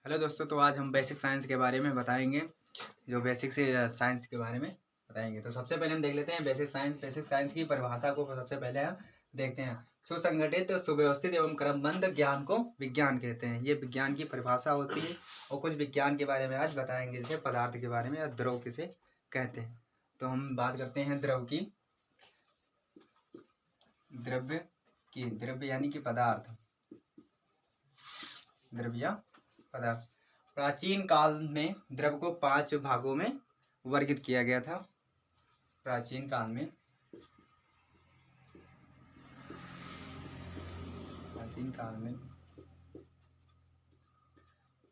Hello दोस्तों, तो आज हम बेसिक साइंस के बारे में बताएंगे। जो बेसिक से साइंस के बारे में बताएंगे, तो सबसे पहले हम देख लेते हैं बेसिक साइंस। बेसिक साइंस की परिभाषा को सबसे पहले हम देखते हैं। सुसंगठित, सुव्यवस्थित एवं क्रमबद्ध ज्ञान को विज्ञान कहते हैं। ये विज्ञान की परिभाषा होती है। और कुछ विज्ञान के बारे में आज बताएंगे, जैसे पदार्थ के बारे में या द्रव किसे कहते हैं। तो हम बात करते हैं द्रव की। द्रव्य यानी कि पदार्थ, द्रव्य पदार्थ। प्राचीन काल में द्रव को 5 भागों में वर्गित किया गया था। प्राचीन काल में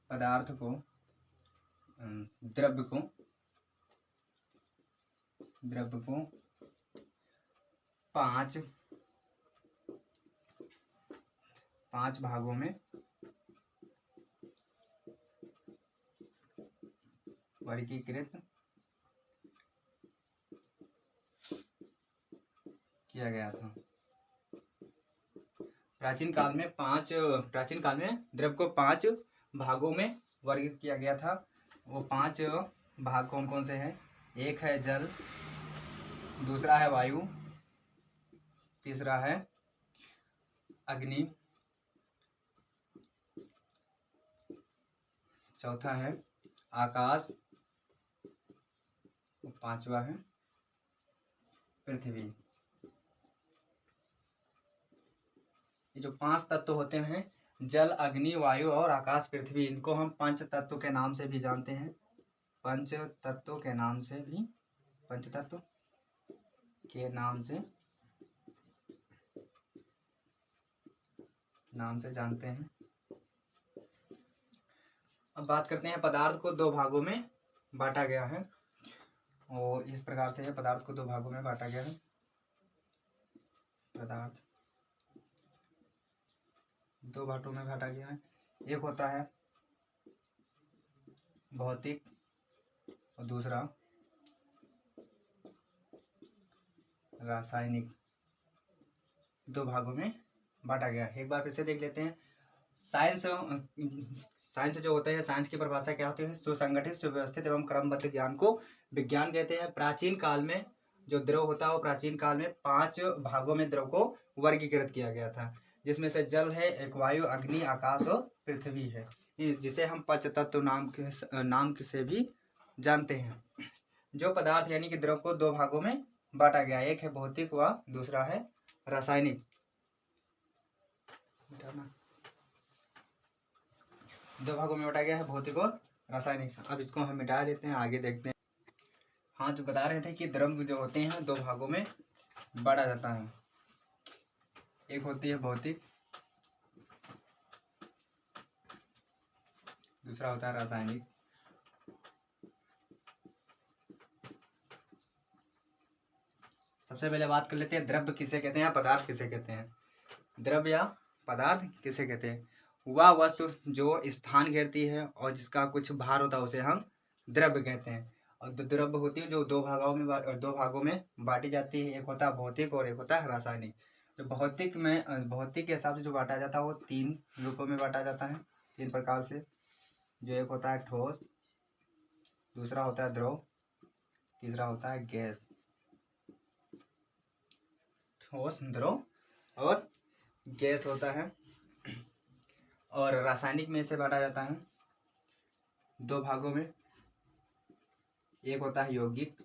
पदार्थ को, द्रव्य को 5 भागों में वर्गीकृत किया गया था। प्राचीन काल में द्रव को 5 भागों में वर्गीकृत किया गया था। वो 5 भाग कौन कौन से हैं? एक है जल, दूसरा है वायु, तीसरा है अग्नि, चौथा है आकाश, पांचवा है पृथ्वी। ये जो 5 तत्व होते हैं, जल, अग्नि, वायु और आकाश, पृथ्वी, इनको हम पंच तत्व के नाम से भी जानते हैं। पंच तत्व के नाम से जानते हैं। अब बात करते हैं, पदार्थ को 2 भागों में बांटा गया है। और इस प्रकार से पदार्थ को 2 भागों में बांटा गया है। पदार्थ 2 भागों में बांटा गया है। एक होता है भौतिक और दूसरा रासायनिक। 2 भागों में बांटा गया है। एक बार फिर से देख लेते हैं। साइंस जो होता है, साइंस की परिभाषा क्या होती है? सुसंगठित, सुव्यवस्थित एवं क्रमबद्ध ज्ञान को विज्ञान कहते हैं। प्राचीन काल में जो द्रव होता है, वो प्राचीन काल में 5 भागों में द्रव को वर्गीकृत किया गया था, जिसमें से जल है, एक वायु, अग्नि, आकाश और पृथ्वी है, जिसे हम पंच तत्व नाम से भी जानते हैं। जो पदार्थ यानी कि द्रव को 2 भागों में बांटा गया, एक है भौतिक व दूसरा है रासायनिक। 2 भागों में बांटा गया है, भौतिक और रासायनिक। अब इसको हम मिटा देते हैं, आगे देखते हैं। हाँ, जो बता रहे थे कि द्रव जो होते हैं 2 भागों में बांटा जाता है। एक होती है भौतिक, दूसरा होता है रासायनिक। सबसे पहले बात कर लेते हैं, द्रव्य किसे कहते हैं या पदार्थ किसे कहते हैं। द्रव्य या पदार्थ किसे कहते हैं? वह वस्तु जो स्थान घेरती है और जिसका कुछ भार होता है, उसे हम द्रव्य कहते हैं। और द्रव्य होती है जो 2 भागों में बांटी जाती है। एक होता है भौतिक और एक होता है रासायनिक। तो भौतिक के हिसाब से जो बांटा जाता है, वो 3 रूपों में बांटा जाता है, 3 प्रकार से। जो एक होता है ठोस, दूसरा होता है द्रव, तीसरा होता है गैस। ठोस, द्रव और गैस होता है। और रासायनिक में इसे बांटा जाता है 2 भागों में। एक होता है यौगिक,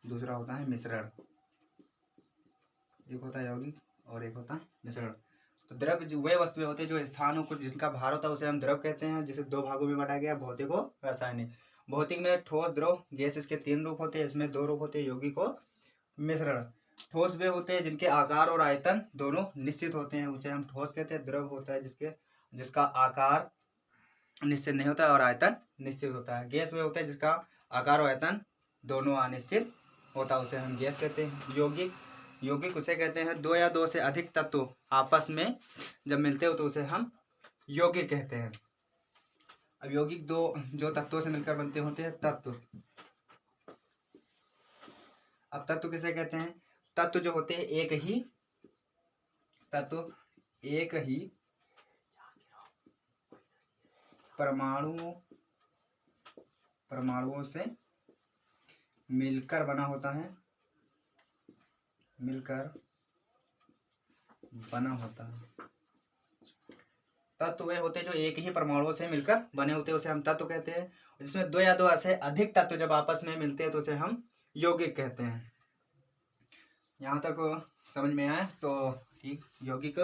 दूसरा होता है मिश्रण। एक होता है यौगिक और एक होता है मिश्रण। तो द्रव्य जो वे वस्तुएं होती है जो स्थानों को जिनका भार होता है, उसे हम द्रव कहते हैं, जिसे 2 भागों में बांटा गया, भौतिक और रासायनिक। भौतिक में ठोस, द्रव, गैस, इसके 3 रूप होते हैं। इसमें 2 रूप होते हैं, यौगिक और मिश्रण। ठोस वे होते हैं जिनके आकार और आयतन दोनों निश्चित होते हैं, उसे हम ठोस कहते हैं। द्रव होता है जिसका आकार निश्चित नहीं होता है और आयतन निश्चित होता है। गैस वे होते हैं जिसका आकार और आयतन दोनों अनिश्चित होता है, उसे हम गैस कहते हैं। यौगिक उसे कहते हैं 2 या 2 से अधिक तत्व आपस में जब मिलते हो तो उसे हम यौगिक कहते हैं। अब यौगिक 2 जो तत्वों से मिलकर बनते होते हैं, तत्व। अब तत्व किसे कहते हैं? तत्व जो होते हैं एक ही परमाणुओं से मिलकर बना होता है, मिलकर बना होता है। तत्व वे होते जो एक ही परमाणुओं से मिलकर बने होते हैं उसे हम तत्व कहते हैं। जिसमें दो या दो से अधिक तत्व जब आपस में मिलते हैं तो उसे हम यौगिक कहते हैं। यहाँ तक समझ में आया तो ठीक। यौगिक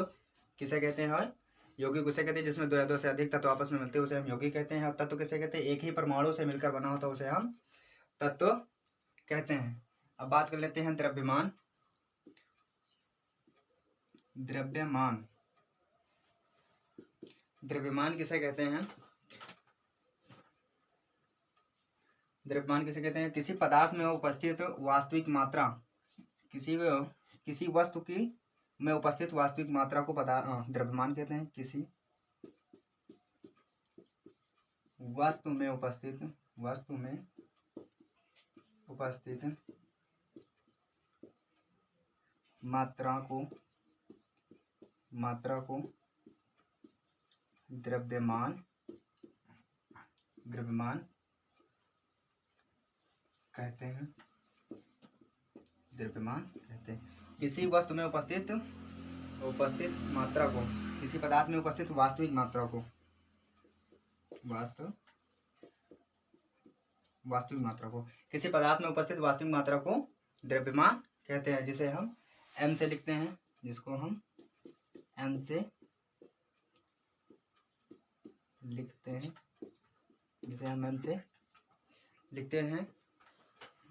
किसे कहते हैं? यौगिक उसे कहते हैं जिसमें दो या दो से अधिक तत्व आपस में मिलते हैं उसे हम यौगिक कहते हैं। और तत्व किसे कहते हैं? एक ही परमाणु से मिलकर बना होता है उसे हम तत्व कहते हैं। अब बात कर लेते हैं द्रव्यमान। द्रव्यमान द्रव्यमान किसे कहते हैं? द्रव्यमान किसे कहते हैं? किसी पदार्थ में उपस्थित वास्तविक मात्रा, किसी वस्तु की में उपस्थित वास्तविक मात्रा को द्रव्यमान कहते हैं। किसी वस्तु में उपस्थित मात्रा को द्रव्यमान कहते हैं। द्रव्यमान कहते हैं किसी वस्तु में उपस्थित मात्रा को, किसी पदार्थ में उपस्थित वास्तविक मात्रा को, किसी पदार्थ में उपस्थित वास्तविक मात्रा को द्रव्यमान कहते हैं। जिसे हम m से लिखते हैं, जिसको हम m से लिखते हैं,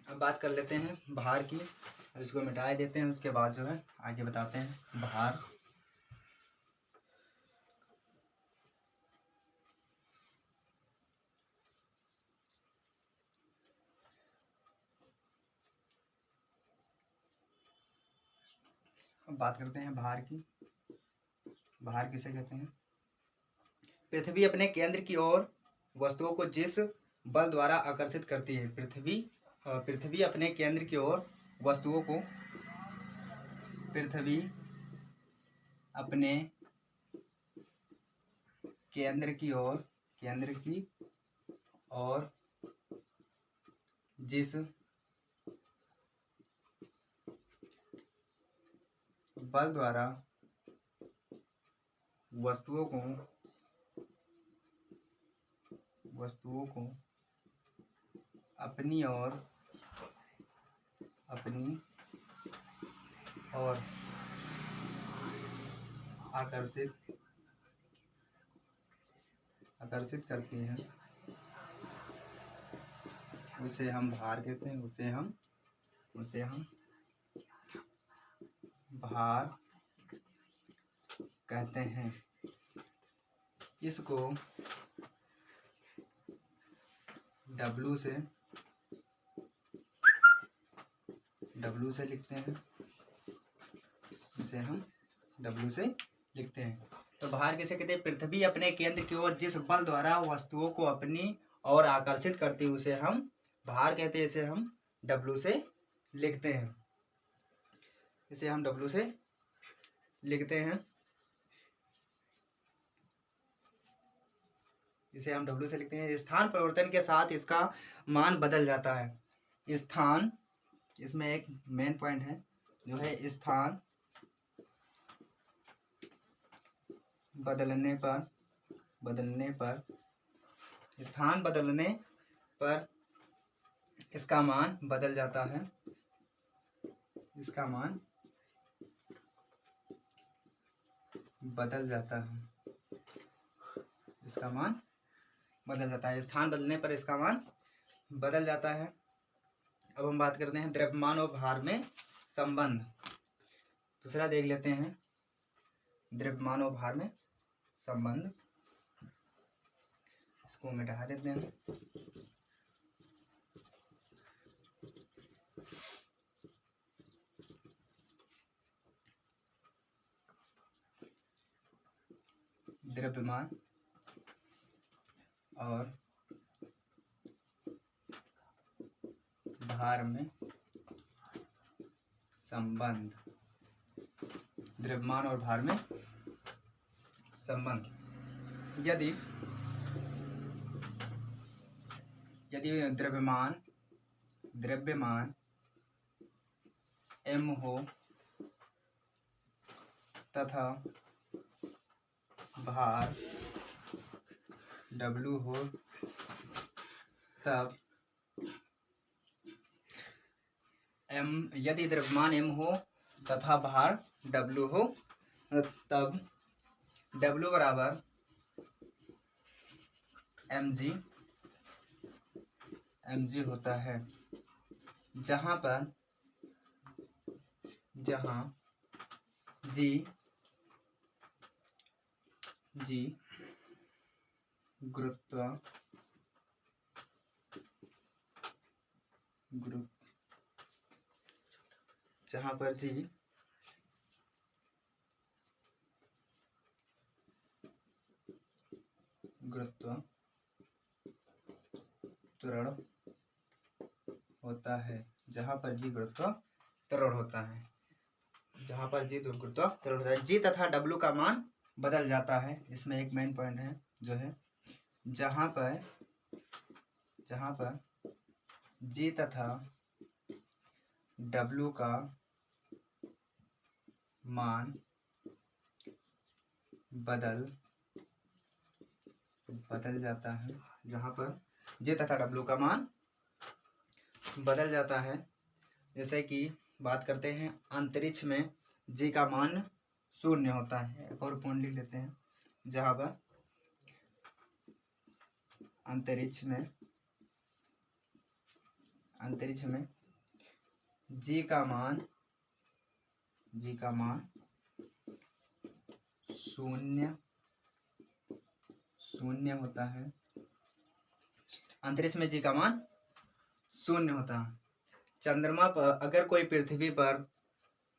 अब बात कर लेते हैं भार की। अब इसको मिटा देते हैं, उसके बाद जो है आगे बताते हैं भार। अब बात करते हैं भार की। भार किसे कहते हैं? पृथ्वी अपने केंद्र की ओर वस्तुओं को जिस बल द्वारा आकर्षित करती है। पृथ्वी अपने केंद्र की ओर वस्तुओं को, पृथ्वी अपने केंद्र की ओर जिस बल द्वारा वस्तुओं को अपनी ओर आकर्षित करती हैं उसे हम भार कहते हैं। उसे हम भार कहते हैं। इसको W से लिखते हैं। इसे हम W से लिखते हैं। तो भार किसे कहते हैं? पृथ्वी अपने केंद्र की ओर जिस बल द्वारा वस्तुओं को अपनी ओर आकर्षित करती है उसे हम भार कहते हैं। इसे हम W से लिखते हैं। स्थान परिवर्तन के साथ इसका मान बदल जाता है। स्थान, इसमें एक मेन पॉइंट है जो है स्थान बदलने पर इसका मान बदल जाता है। स्थान बदलने पर इसका मान बदल जाता है। अब हम बात करते हैं द्रव्यमान और भार में संबंध। दूसरा देख लेते हैं द्रव्यमान और भार में संबंध। इसको मिटा देते हैं। द्रव्यमान और भार में संबंध। द्रव्यमान और भार में संबंध। यदि द्रव्यमान m हो तथा भार w हो, तब यदि द्रव्यमान m हो तथा भार w हो, तब w बराबर mg होता है, जहाँ g गुरुत्व जहाँ पर g गुरुत्व त्वरण होता है, जहाँ पर g गुरुत्व त्वरण होता है, g तथा w का मान बदल जाता है। इसमें एक मेन पॉइंट है जो है जहाँ पर g तथा w का मान बदल जाता है, जहाँ पर g तथा w का मान बदल जाता है। जैसे कि बात करते हैं अंतरिक्ष में g का मान 0 होता है। एक और पॉइंट लिख लेते हैं, जहाँ पर अंतरिक्ष में g का मान 0 होता है। अंतरिक्ष में g का मान 0 होता है। चंद्रमा पर अगर कोई पृथ्वी पर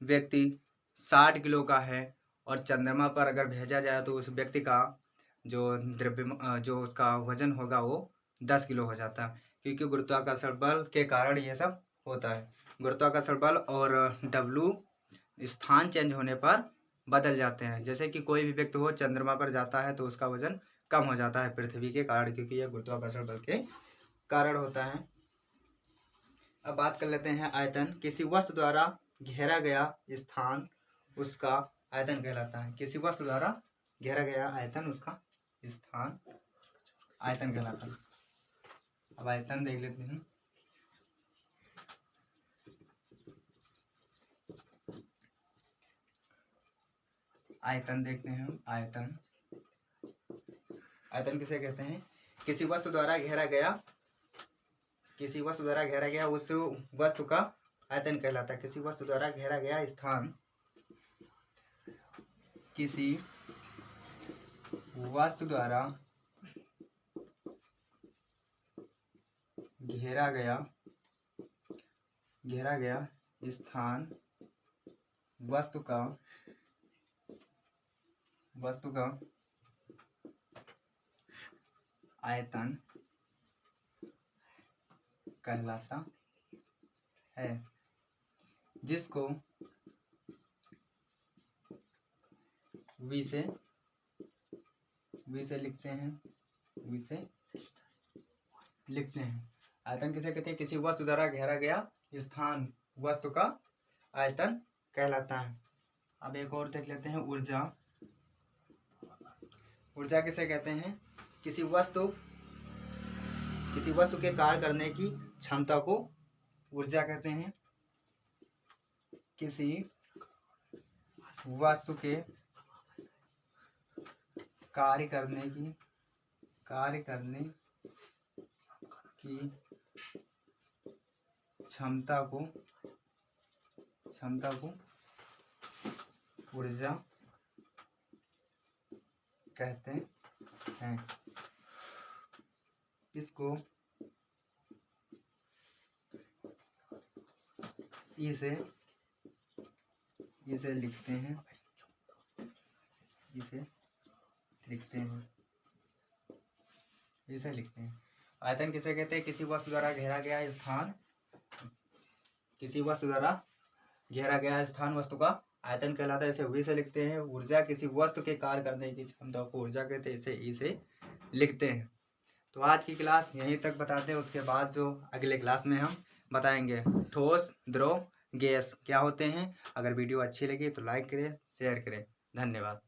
व्यक्ति 60 किलो का है और चंद्रमा पर अगर भेजा जाए तो उस व्यक्ति का जो उसका वजन होगा वो 10 किलो हो जाता है, क्योंकि गुरुत्वाकर्षण बल के कारण ये सब होता है। गुरुत्वाकर्षण बल और W स्थान चेंज होने पर बदल जाते हैं। जैसे कि कोई भी व्यक्ति हो चंद्रमा पर जाता है तो उसका वजन कम हो जाता है पृथ्वी के कारण, क्योंकि यह गुरुत्वाकर्षण बल के कारण होता है। अब बात कर लेते हैं आयतन। किसी वस्तु द्वारा घेरा गया स्थान उसका आयतन कहलाता है। किसी वस्तु द्वारा घेरा गया आयतन उसका स्थान आयतन कहलाता है। अब आयतन देख लेते हैं। आयतन देखते हैं हम। आयतन किसे कहते हैं? किसी वस्तु द्वारा घेरा गया उस वस्तु का आयतन कहलाता है। किसी वस्तु द्वारा घेरा गया स्थान, किसी वस्तु द्वारा घेरा गया स्थान वस्तु का आयतन कहलाता है, जिसको V से लिखते हैं। आयतन किसे कहते हैं? किसी वस्तु द्वारा घेरा गया स्थान वस्तु का आयतन कहलाता है। अब एक और देख लेते हैं, ऊर्जा किसे कहते हैं? किसी वस्तु के कार्य करने की क्षमता को ऊर्जा कहते हैं। किसी वस्तु के कार्य करने की क्षमता को ऊर्जा कहते हैं। इसको इसे लिखते हैं। आयतन किसे कहते हैं? किसी वस्तु द्वारा घेरा गया स्थान वस्तु का आयतन कहलाता है। इसे V से लिखते हैं। ऊर्जा किसी वस्तु के कार्य करने की क्षमता को ऊर्जा कहते हैं। इसे E से लिखते हैं। तो आज की क्लास यहीं तक बताते हैं, उसके बाद जो अगले क्लास में हम बताएंगे ठोस, द्रव, गैस क्या होते हैं। अगर वीडियो अच्छी लगी तो लाइक करें, शेयर करें। धन्यवाद।